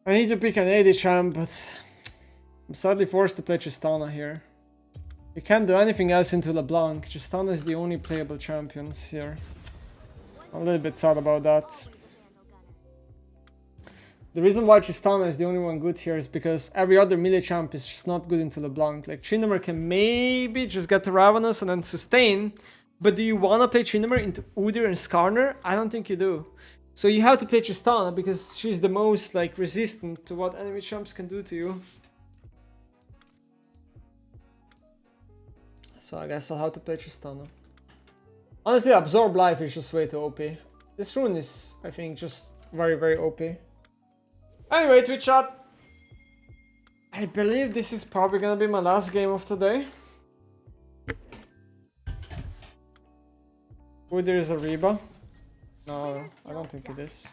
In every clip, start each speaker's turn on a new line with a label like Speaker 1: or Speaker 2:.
Speaker 1: I need to pick an AD champ, but I'm sadly forced to play Tristana here. You can't do anything else into LeBlanc. Tristana is the only playable champions here. I'm a little bit sad about that. The reason why Tristana is the only one good here is because every other melee champ is just not good into LeBlanc. Like, Tryndamere can maybe just get to Ravenous and then sustain, but do you want to play Tryndamere into Udyr and Skarner? I don't think you do. So you have to play Tristana because she's the most, like, resistant to what enemy champs can do to you. So I guess I'll have to play Tristana. Honestly, Absorb Life is just way too OP. This rune is, I think, just very, very OP. Anyway, Twitch chat. I believe this is probably gonna be my last game of today. Oh, there is a Reba. No, I don't think it is.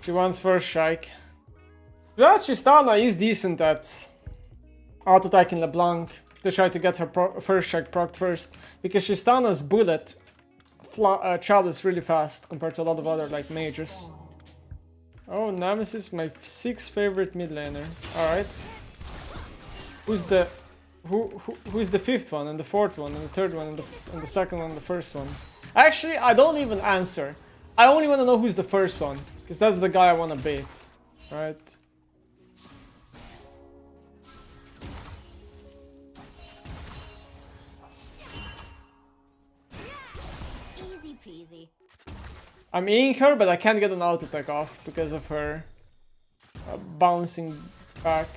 Speaker 1: She wants first strike. Tristana is decent at auto-attacking LeBlanc to try to get her first strike procced first, because Tristana's bullet travels really fast compared to a lot of other like mages. Oh, Nemesis, my 6th favorite mid laner. All right. Who's the who's the 5th one and the 4th one and the 3rd one and the 2nd one and the 1st one? Actually, I don't even answer. I only want to know who's the 1st one, because that's the guy I want to bait, right?
Speaker 2: Easy peasy.
Speaker 1: I'm eating her, but I can't get an auto attack off because of her bouncing back.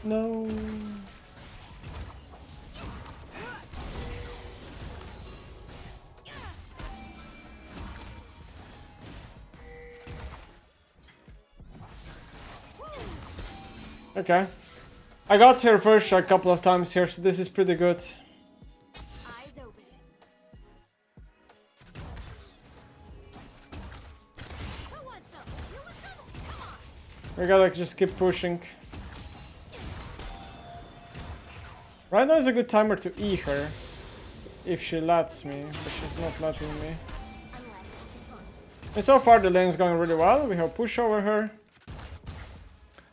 Speaker 1: No. Okay. I got her first shot a couple of times here, so this is pretty good.
Speaker 2: Eyes open. Who wants some? You want some? Come on.
Speaker 1: We gotta just keep pushing. Right now is a good timer to E her, if she lets me, but she's not letting me. And so far the lane's going really well. We have push over her,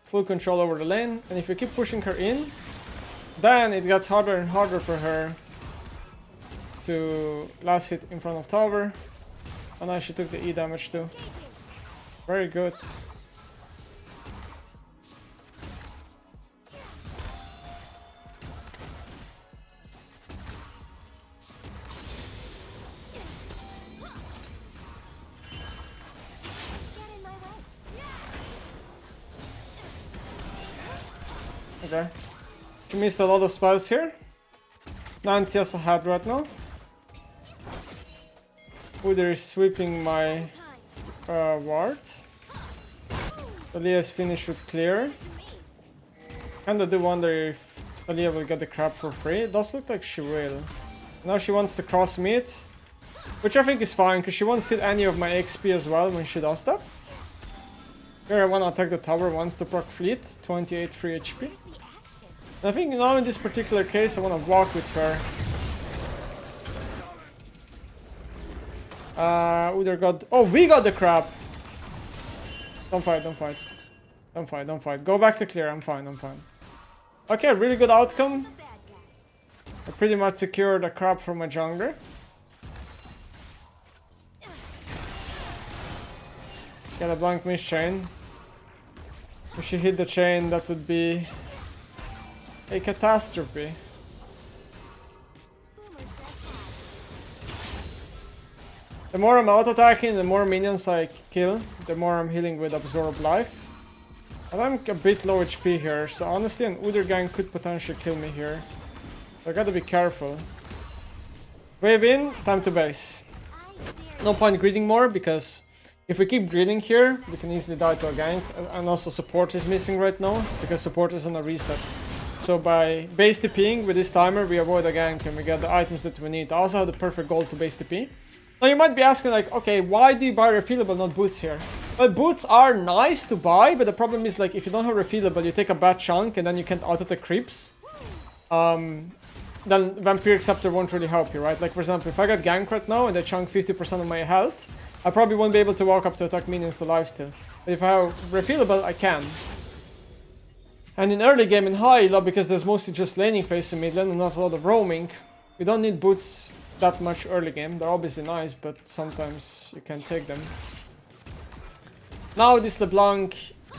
Speaker 1: full control over the lane, and if we keep pushing her in, then it gets harder and harder for her to last hit in front of tower. And now she took the E damage too. Very good. Okay. She missed a lot of spells here. 9 TS ahead right now. Udyr is sweeping my ward. Aaliyah is finished with clear. Kinda do wonder if Aaliyah will get the crab for free. It does look like she will. Now she wants to cross mid, which I think is fine, because she won't steal any of my XP as well when she does that. Here I want to attack the tower once to proc fleet, 28 free HP. I think now in this particular case I want to walk with her. Udyr got... Oh, we got the crab! Don't fight, don't fight. Don't fight, don't fight. Go back to clear, I'm fine, I'm fine. Okay, really good outcome. I pretty much secured a crab from my jungler. Get a blank miss chain. If she hit the chain, that would be a catastrophe. The more I'm auto-attacking, the more minions I kill, the more I'm healing with Absorb Life. And I'm a bit low HP here, so honestly an Udyr Gank could potentially kill me here. I gotta be careful. Wave in, time to base. No point greeding more, because if we keep greeding here, we can easily die to a gank. And also support is missing right now, because support is on a reset. So by base TPing with this timer, we avoid a gank and we get the items that we need. I also have the perfect gold to base TP. Now you might be asking like, okay, why do you buy refillable, not boots here? Well, boots are nice to buy, but the problem is like if you don't have refillable, you take a bad chunk and then you can't auto-attack creeps. Then Vampire Acceptor won't really help you, right? Like for example, if I got Gank right now and I chunk 50% of my health, I probably won't be able to walk up to attack minions to lifesteal. But if I have refillable, I can. And in early game in high elo, because there's mostly just laning phase in mid lane and not a lot of roaming, we don't need boots that much early game. They're obviously nice, but sometimes you can't take them. Now this LeBlanc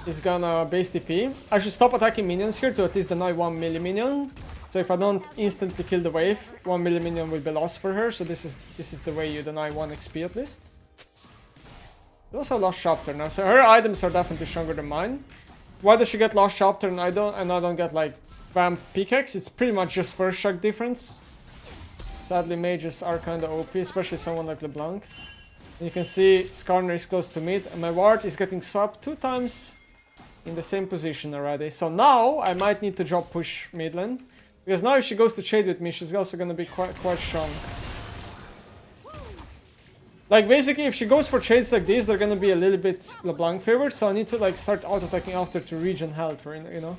Speaker 1: is gonna base TP. I should stop attacking minions here to at least deny 1 melee minion. So if I don't instantly kill the wave, 1 melee minion will be lost for her. So this is the way you deny 1 XP at least. We also lost Chapter now, so her items are definitely stronger than mine. Why does she get lost Chapter and I don't get like Vamp Pickaxe? It's pretty much just first shot difference. Sadly, mages are kind of OP, especially someone like LeBlanc. And you can see Skarner is close to mid, and my ward is getting swapped 2 times in the same position already. So now I might need to drop push mid lane, because now if she goes to trade with me, she's also going to be quite strong. Like basically, if she goes for trades like this, they're going to be a little bit LeBlanc favored. So I need to like start auto-attacking after to regen health, you know.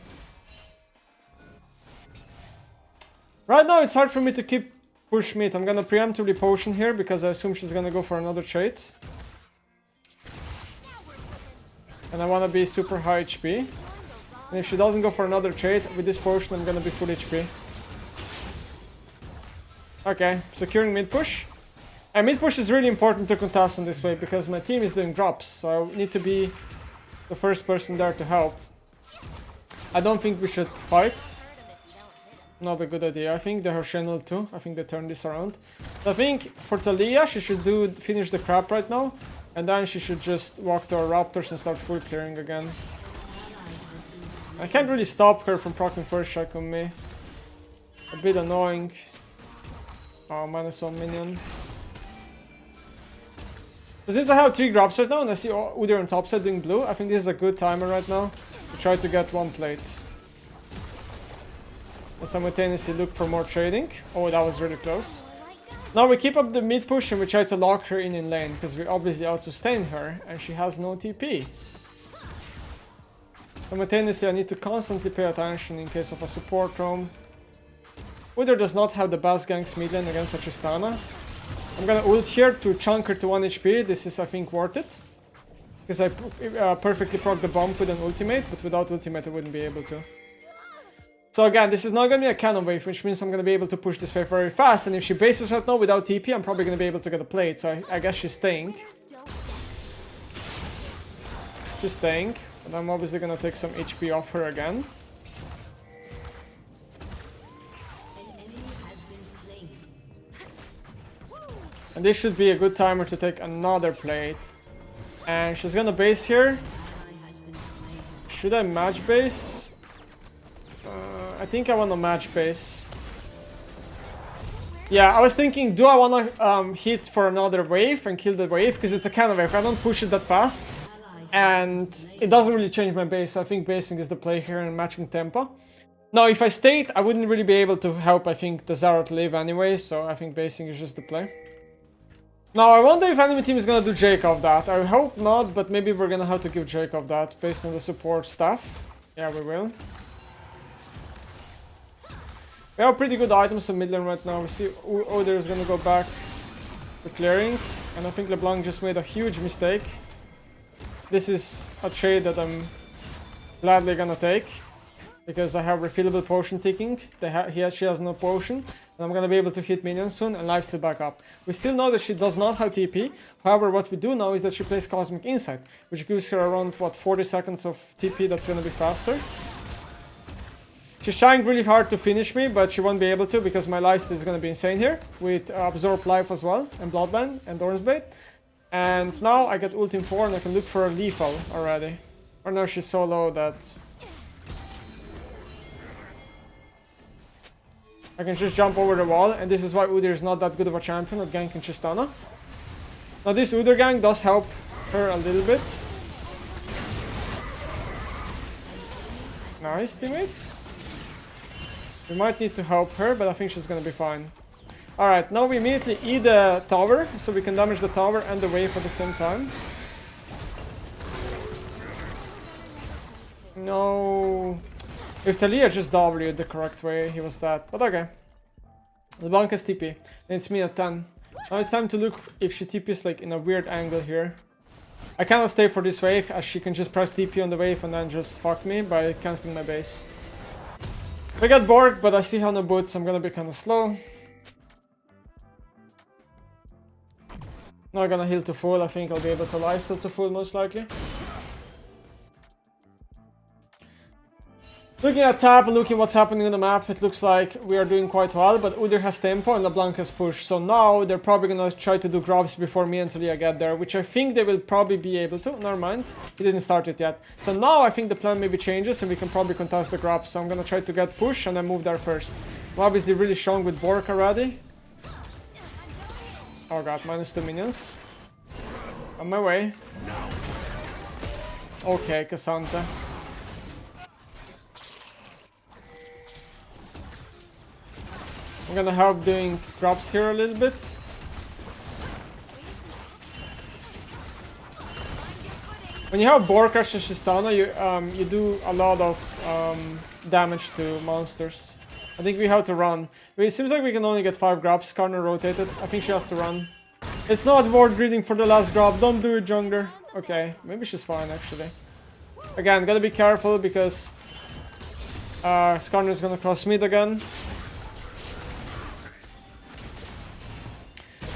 Speaker 1: Right now it's hard for me to keep push mid. I'm gonna preemptively potion here because I assume she's gonna go for another trade. And I wanna be super high HP. And if she doesn't go for another trade, with this potion I'm gonna be full HP. Okay, securing mid push. And mid push is really important to contest in this way because my team is doing drops, so I need to be the first person there to help. I don't think we should fight. Not a good idea. I think they have Channel too. I think they turned this around. I think for Talia, she should finish the crap right now. And then she should just walk to her Raptors and start full clearing again. I can't really stop her from proccing first strike on me. A bit annoying. Oh, -1 minion. So since I have 3 grabs right now and I see Udyr on top side doing blue, I think this is a good timer right now to try to get 1 plate. And simultaneously look for more trading. Oh, that was really close. Now we keep up the mid push and we try to lock her in lane, because we obviously out-sustain her and she has no TP. Simultaneously I need to constantly pay attention in case of a support roam. Udyr does not have the best ganks mid lane against a Tristana. I'm gonna ult here to chunk her to 1 HP. This is, I think, worth it. Because I perfectly proc the bump with an ultimate, but without ultimate I wouldn't be able to. So again, this is not going to be a cannon wave, which means I'm going to be able to push this wave very fast. And if she bases right now without TP, I'm probably going to be able to get a plate. So I guess she's staying. She's staying. And I'm obviously going to take some HP off her again. And this should be a good timer to take another plate. And she's going to base here. Should I match base? I think I want to match base. Yeah, I was thinking, do I want to hit for another wave and kill the wave? Because it's a cannon wave, I don't push it that fast. And it doesn't really change my base, so I think basing is the play here and matching tempo. Now, if I stayed, I wouldn't really be able to help, I think, the Zara to live anyway, so I think basing is just the play. Now, I wonder if enemy team is going to do Jacob that. I hope not, but maybe we're going to have to give Jacob that based on the support stuff. Yeah, we will. We have pretty good items in mid lane right now. We see Udyr is gonna go back to clearing. And I think LeBlanc just made a huge mistake. This is a trade that I'm gladly gonna take. Because I have refillable potion ticking. She has no potion. And I'm gonna be able to hit minions soon and lifesteal back up. We still know that she does not have TP. However, what we do know is that she plays Cosmic Insight. Which gives her around, what, 40 seconds of TP that's gonna be faster. She's trying really hard to finish me, but she won't be able to because my lifesteal is going to be insane here. With Absorb Life as well, and Bloodline, and Thorn's Bait. And now I get ult in 4 and I can look for a lethal already. Or now she's so low that I can just jump over the wall, and this is why Udyr is not that good of a champion at ganking Tristana. Now this Udyr gank does help her a little bit. Nice, teammates. We might need to help her, but I think she's gonna be fine. Alright, now we immediately E the tower, so we can damage the tower and the wave at the same time. No. If Talia just W'd the correct way, he was dead. But okay. LeBlanc has TP. And it's me at 10. Now it's time to look if she TPs like in a weird angle here. I cannot stay for this wave, as she can just press TP on the wave and then just fuck me by cancelling my base. I got Borg, but I still have no boots, so I'm gonna be kinda slow. Not gonna heal to full, I think I'll be able to lifesteal to full most likely. Looking at tab and looking what's happening on the map, it looks like we are doing quite well, but Udyr has tempo and LeBlanc has push. So now they're probably gonna try to do grabs before me and Talia get there, which I think they will probably be able to. Never mind, he didn't start it yet. So now I think the plan maybe changes and we can probably contest the grab. So I'm gonna try to get push and then move there first. I'm obviously really strong with Bork already. Oh god, -2 minions. On my way. Okay, Cassandra. I'm gonna help doing grabs here a little bit. When you have Bork and Tristana, you do a lot of damage to monsters. I think we have to run. It seems like we can only get 5 grabs. Karna rotated. I think she has to run. It's not worth greeting for the last grab. Don't do it, jungler. Okay, maybe she's fine actually. Again, gotta be careful because Skarner is gonna cross mid again.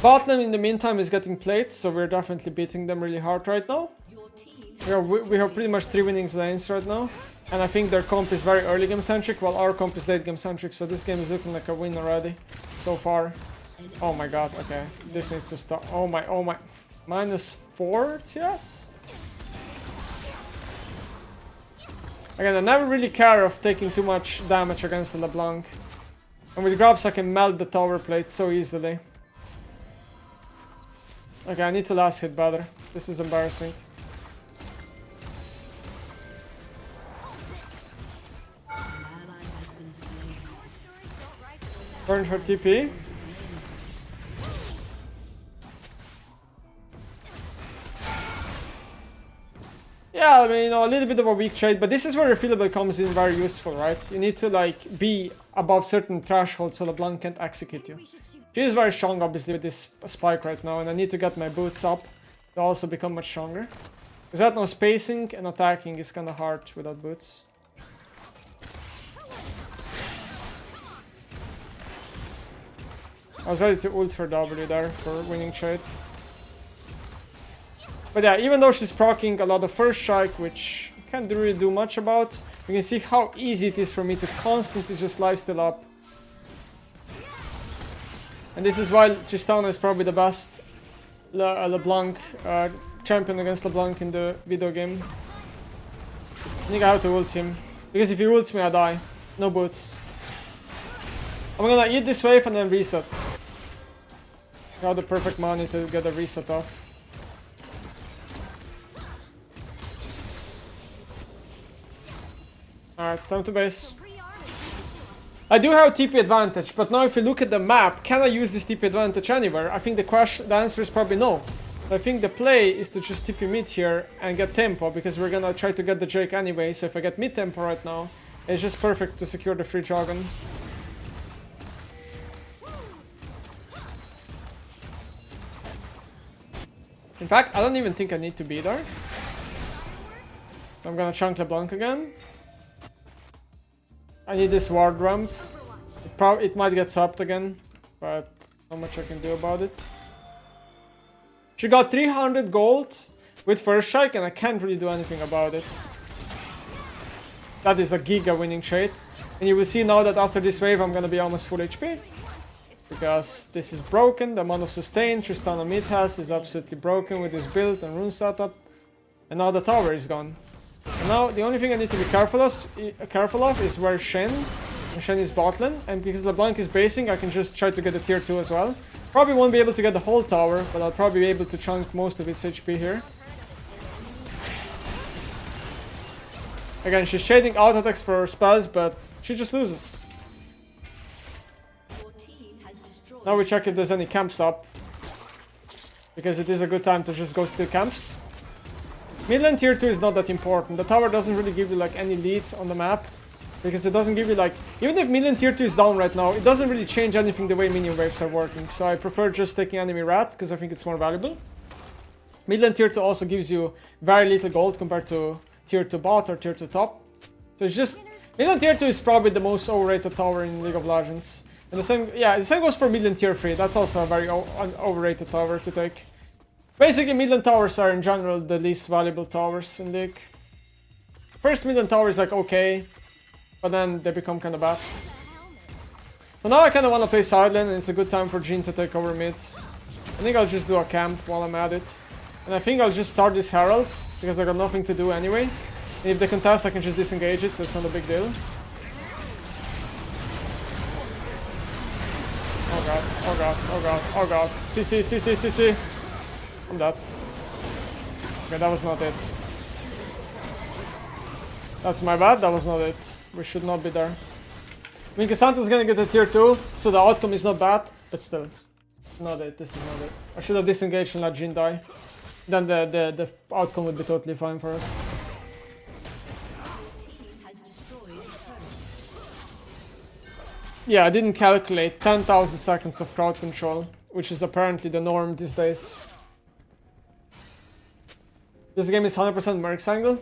Speaker 1: Bot lane in the meantime is getting plates, so we're definitely beating them really hard right now. We have pretty much 3 winnings lanes right now. And I think their comp is very early game centric, while our comp is late game centric, so this game is looking like a win already, so far. Oh my god, okay. This needs to stop. Oh my. -4 CS? Again, I never really care of taking too much damage against the LeBlanc. And with grabs I can melt the tower plate so easily. Okay, I need to last hit better. This is embarrassing. Burned her TP. Yeah, I mean, you know, a little bit of a weak trade, but this is where refillable comes in very useful, right? You need to, like, be above certain thresholds so LeBlanc can't execute you. She is very strong, obviously, with this spike right now, and I need to get my boots up to also become much stronger. Because that no spacing and attacking is kind of hard without boots. I was ready to ult her W there for winning trade. But yeah, even though she's proccing a lot of first strike, which I can't really do much about, you can see how easy it is for me to constantly just lifesteal up. And this is why Tristana is probably the best LeBlanc champion against LeBlanc in the video game. I think I have to ult him, because if he ults me I die. No boots. I'm gonna eat this wave and then reset. Got the perfect money to get a reset off. Alright, time to base. I do have TP advantage, but now if you look at the map, can I use this TP advantage anywhere? I think the answer is probably no. I think the play is to just TP mid here and get tempo, because we're gonna try to get the Drake anyway, so if I get mid tempo right now, it's just perfect to secure the free Dragon. In fact, I don't even think I need to be there. So I'm gonna chunk LeBlanc again. I need this ward ramp. It might get swapped again, but not much I can do about it. She got 300 gold with first strike and I can't really do anything about it. That is a giga winning trade. And you will see now that after this wave I'm gonna be almost full HP. Because this is broken, the amount of sustain Tristana MID has is absolutely broken with this build and rune setup. And now the tower is gone. And now the only thing I need to be careful of is where Shen. And Shen is bot lane, and because LeBlanc is basing, I can just try to get the tier 2 as well. Probably won't be able to get the whole tower, but I'll probably be able to chunk most of its HP here. Again, she's shading auto attacks for her spells, but she just loses.
Speaker 3: Your team has destroyed
Speaker 1: Now we check if there's any camps up, because it is a good time to just go steal camps. Mid lane tier 2 is not that important. The tower doesn't really give you like any lead on the map, because it doesn't give you like, even if mid lane tier 2 is down right now, it doesn't really change anything the way minion waves are working. So I prefer just taking enemy rat, because I think it's more valuable. Mid lane tier 2 also gives you very little gold compared to tier 2 bot or tier 2 top. So it's just, mid lane tier 2 is probably the most overrated tower in League of Legends. And the same, yeah, the same goes for mid lane tier 3. That's also a very overrated tower to take. Basically, mid lane towers are in general the least valuable towers in League. First mid lane tower is like okay, but then they become kind of bad. So now I kind of want to play side lane, and it's a good time for Jhin to take over mid. I think I'll just do a camp while I'm at it. And I think I'll just start this Herald, because I got nothing to do anyway. And if they contest, I can just disengage it, so it's not a big deal. Oh god, oh god, oh god, oh god. CC, CC, CC. I'm dead. Okay, that was not it. That's my bad, that was not it. We should not be there. I mean, Casanta's gonna get a tier 2, so the outcome is not bad, but still. Not it, this is not it. I should have disengaged and let Jhin die. Then the outcome would be totally fine for us. Yeah, I didn't calculate 10,000 seconds of crowd control, which is apparently the norm these days. This game is 100% Mercs angle.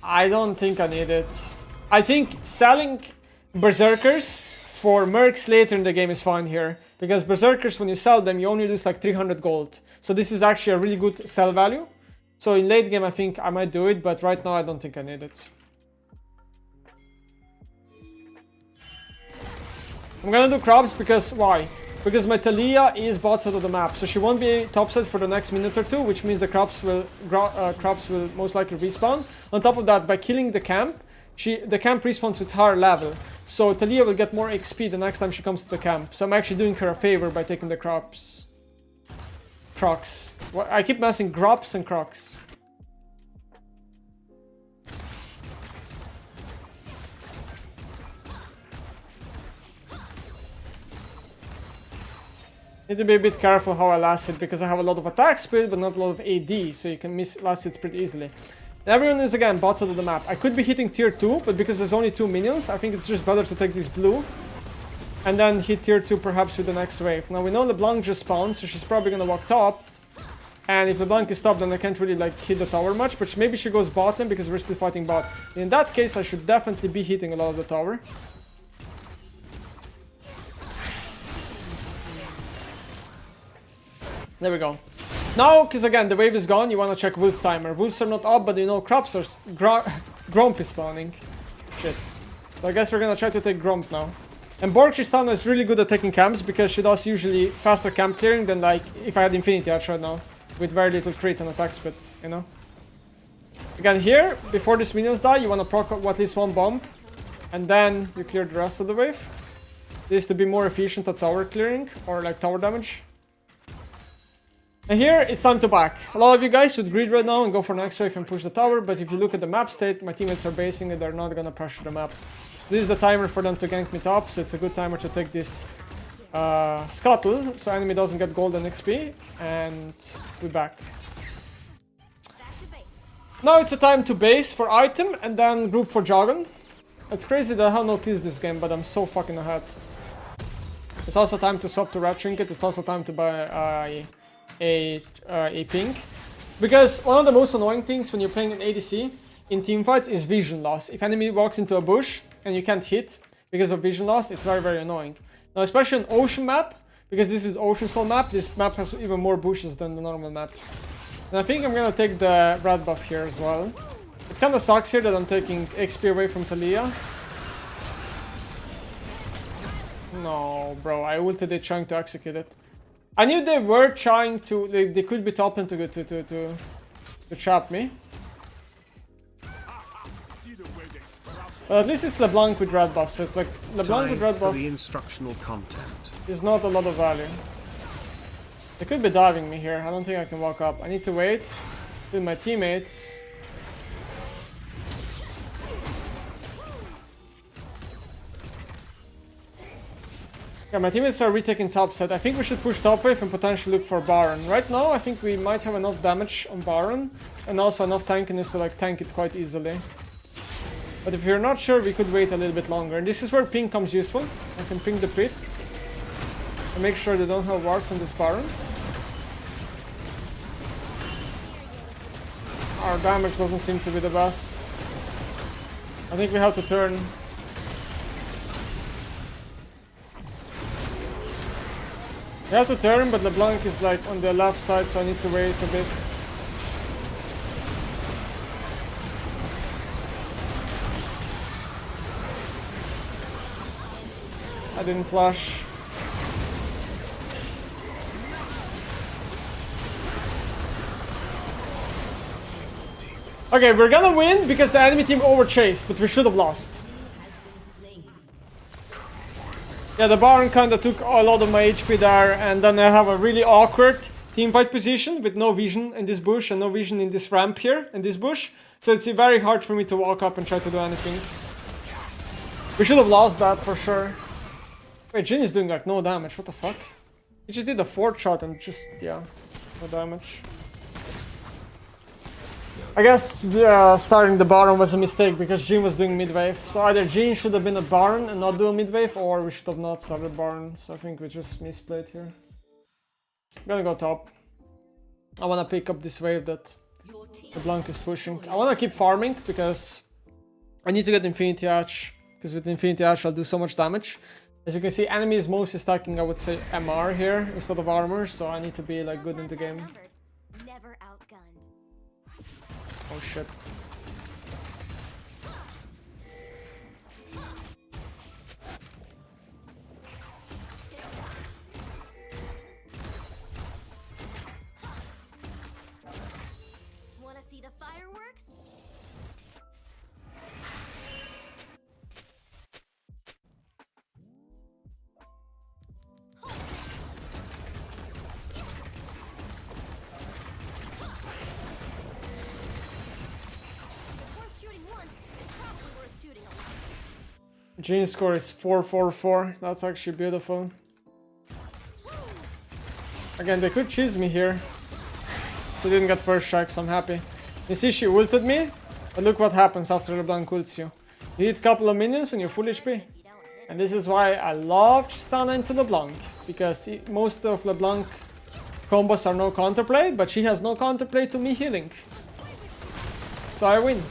Speaker 1: I don't think I need it. I think selling Berserkers for Mercs later in the game is fine here. Because Berserkers, when you sell them, you only lose like 300 gold. So this is actually a really good sell value. So in late game, I think I might do it, but right now I don't think I need it. I'm gonna do Krabs because, why? Because my Talia is bot side of the map, so she won't be top side for the next minute or two, which means the Krabs will most likely respawn. On top of that, by killing the camp, the camp respawns with higher level. So Talia will get more XP the next time she comes to the camp. So I'm actually doing her a favor by taking the Krabs. Crocs. I keep messing Grops and Crocs. Need to be a bit careful how I last hit, because I have a lot of attack speed but not a lot of AD, so you can miss last hits pretty easily. And everyone is again bot side of the map. I could be hitting tier 2, but because there's only 2 minions, I think it's just better to take this blue and then hit tier 2 perhaps with the next wave. Now we know LeBlanc just spawned, so she's probably gonna walk top. And if LeBlanc is top, then I can't really like hit the tower much, but maybe she goes bot lane because we're still fighting bot. In that case, I should definitely be hitting a lot of the tower. There we go. Now, because again, the wave is gone, you want to check Wolf timer. Wolves are not up, but you know Crops are... Gromp is spawning. Shit. So I guess we're gonna try to take Gromp now. And Borg Tristana is really good at taking camps, because she does usually faster camp clearing than like if I had Infinity Edge right now. With very little crit and attack speed, you know? Again, here, before these minions die, you want to proc at least one bomb. And then you clear the rest of the wave. This to be more efficient at tower clearing, or like tower damage. And here, it's time to back. A lot of you guys would greed right now and go for next wave and push the tower, but if you look at the map state, my teammates are basing it, they're not gonna pressure the map. This is the timer for them to gank me top, so it's a good timer to take this scuttle, so enemy doesn't get golden XP, and we're back. Now it's a time to base for item, and then group for Jargon. It's crazy that I have no kills this game, but I'm so fucking ahead. It's also time to swap to Red Trinket, it's also time to buy a ping. Because one of the most annoying things when you're playing an ADC in teamfights is vision loss. If enemy walks into a bush and you can't hit because of vision loss, it's very, very annoying. Now, especially on Ocean map, because this is Ocean Soul map, this map has even more bushes than the normal map. And I think I'm gonna take the red buff here as well. It kinda sucks here that I'm taking XP away from Talia. No, bro, I ulted it trying to execute it. I knew they were trying to, they could be top lane to trap me. But at least it's LeBlanc with red buff, so it's like LeBlanc with red buff
Speaker 3: the instructional content
Speaker 1: is not a lot of value. They could be diving me here. I don't think I can walk up. I need to wait with my teammates. Yeah, my teammates are retaking top side. I think we should push top wave and potentially look for Baron. Right now, I think we might have enough damage on Baron and also enough tankiness to like tank it quite easily. But if you're not sure, we could wait a little bit longer. And this is where ping comes useful. I can ping the pit and make sure they don't have wards on this Baron. Our damage doesn't seem to be the best. I think we have to turn. We have to turn, but LeBlanc is like on the left side, so I need to wait a bit. I didn't flash. Okay, we're gonna win because the enemy team overchased, but we should have lost. Yeah, the Baron kinda took a lot of my HP there, and then I have a really awkward teamfight position with no vision in this bush and no vision in this ramp here, in this bush. So it's very hard for me to walk up and try to do anything. We should have lost that for sure. Wait, Jhin is doing like no damage, what the fuck? He just did a 4th shot and just, yeah, no damage. I guess starting the Baron was a mistake because Jhin was doing mid-wave. So either Jhin should have been a Baron and not do a mid-wave, or we should have not started Baron. So I think we just misplayed here. I'm gonna go top. I wanna pick up this wave that LeBlanc is pushing. I wanna keep farming because I need to get Infinity Edge. Because with Infinity Edge I'll do so much damage. As you can see, enemy is mostly stacking, I would say, MR here instead of armor. So I need to be like good in the game.
Speaker 2: Never outgunned.
Speaker 1: Oh shit.
Speaker 2: Wanna see the fireworks?
Speaker 1: Jhin's score is 444. That's actually beautiful. Again, they could cheese me here. They didn't get first strike, so I'm happy. You see, she ulted me, but look what happens after LeBlanc ults you. You hit a couple of minions and you're full HP. And this is why I love Tristana into LeBlanc. Because most of LeBlanc combos are no counterplay, but she has no counterplay to me healing. So I win.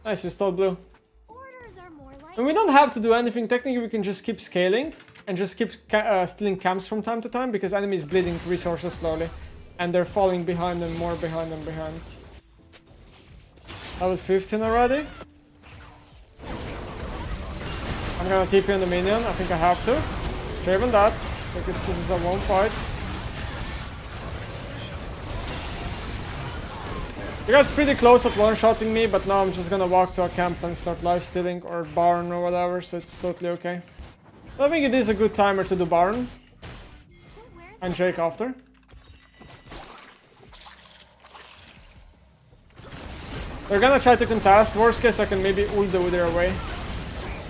Speaker 1: Nice, we stole blue. And we don't have to do anything. Technically, we can just keep scaling and just keep stealing camps from time to time because enemy is bleeding resources slowly. And they're falling behind and more behind and behind. Level 15 already. I'm gonna TP on the minion. I think I have to. Draven that. This is a one fight. You guys pretty close at one-shotting me, but now I'm just gonna walk to a camp and start life-stealing or Baron or whatever, so it's totally okay. So I think it is a good timer to do Baron. And Jake after. They're gonna try to contest. Worst case, I can maybe ult the Wither away.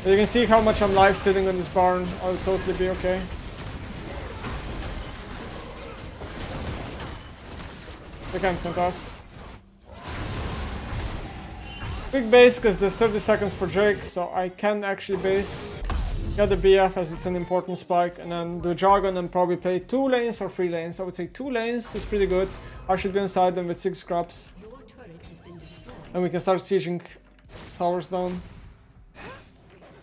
Speaker 1: But you can see how much I'm life-stealing on this Baron. I'll totally be okay. They can't contest. Quick base because there's 30 seconds for Drake, so I can actually base, get the BF as it's an important spike, and then do Jargon and probably play 2 lanes or 3 lanes. I would say 2 lanes is pretty good. I should be inside them with 6 scraps. And we can start sieging towers down.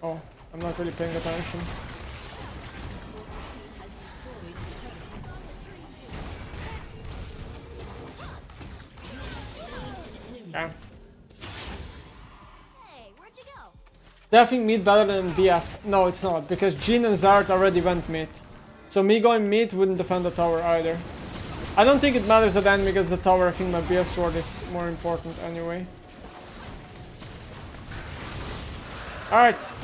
Speaker 1: Oh, I'm not really paying attention. Yeah. Definitely mid better than BF. No, it's not, because Jhin and Zard already went mid. So me going mid wouldn't defend the tower either. I don't think it matters that enemy gets the tower. I think my BF sword is more important anyway. Alright.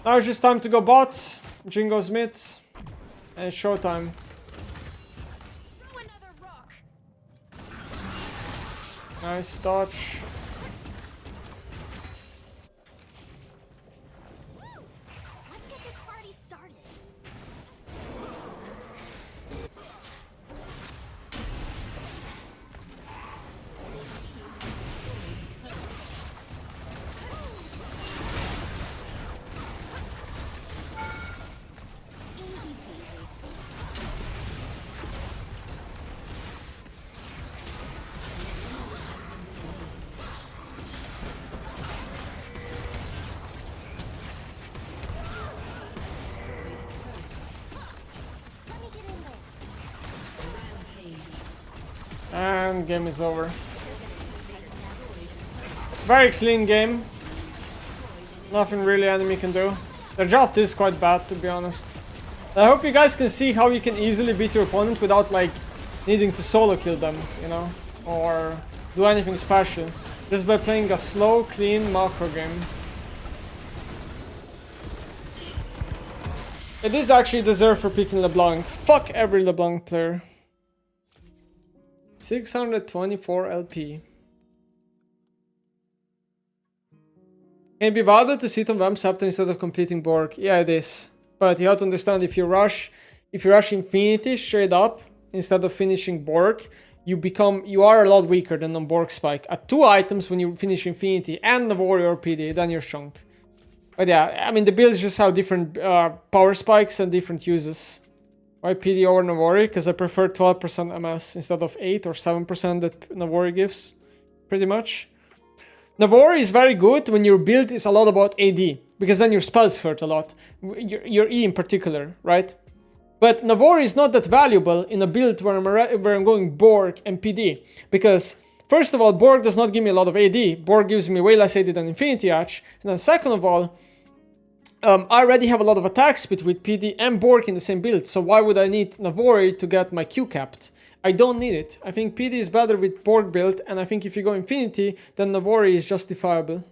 Speaker 1: Now it's just time to go bot. Jhin goes mid. And it's showtime. Nice dodge. And game is over. Very clean game. Nothing really enemy can do. The draft is quite bad, to be honest. I hope you guys can see how you can easily beat your opponent without like needing to solo kill them, you know, or do anything special. Just by playing a slow, clean macro game. It is actually deserved for picking LeBlanc. Fuck every LeBlanc player. 624 LP. Can it be valuable to sit on Vamp Scepter instead of completing Borg? Yeah, it is. But you have to understand, if you rush Infinity straight up instead of finishing Borg, you are a lot weaker than on Borg Spike. At 2 items when you finish Infinity and the Warrior PD, then you're strong. But yeah, I mean the builds just have different power spikes and different uses. Why PD over Navori? Because I prefer 12% MS instead of 8 or 7% that Navori gives, pretty much. Navori is very good when your build is a lot about AD, because then your spells hurt a lot, your E in particular, right? But Navori is not that valuable in a build where I'm going Borg and PD, because first of all, Borg does not give me a lot of AD, Borg gives me way less AD than Infinity Edge, and then second of all, I already have a lot of attack speed with PD and Borg in the same build, so why would I need Navori to get my Q capped? I don't need it. I think PD is better with Borg build, and I think if you go Infinity, then Navori is justifiable.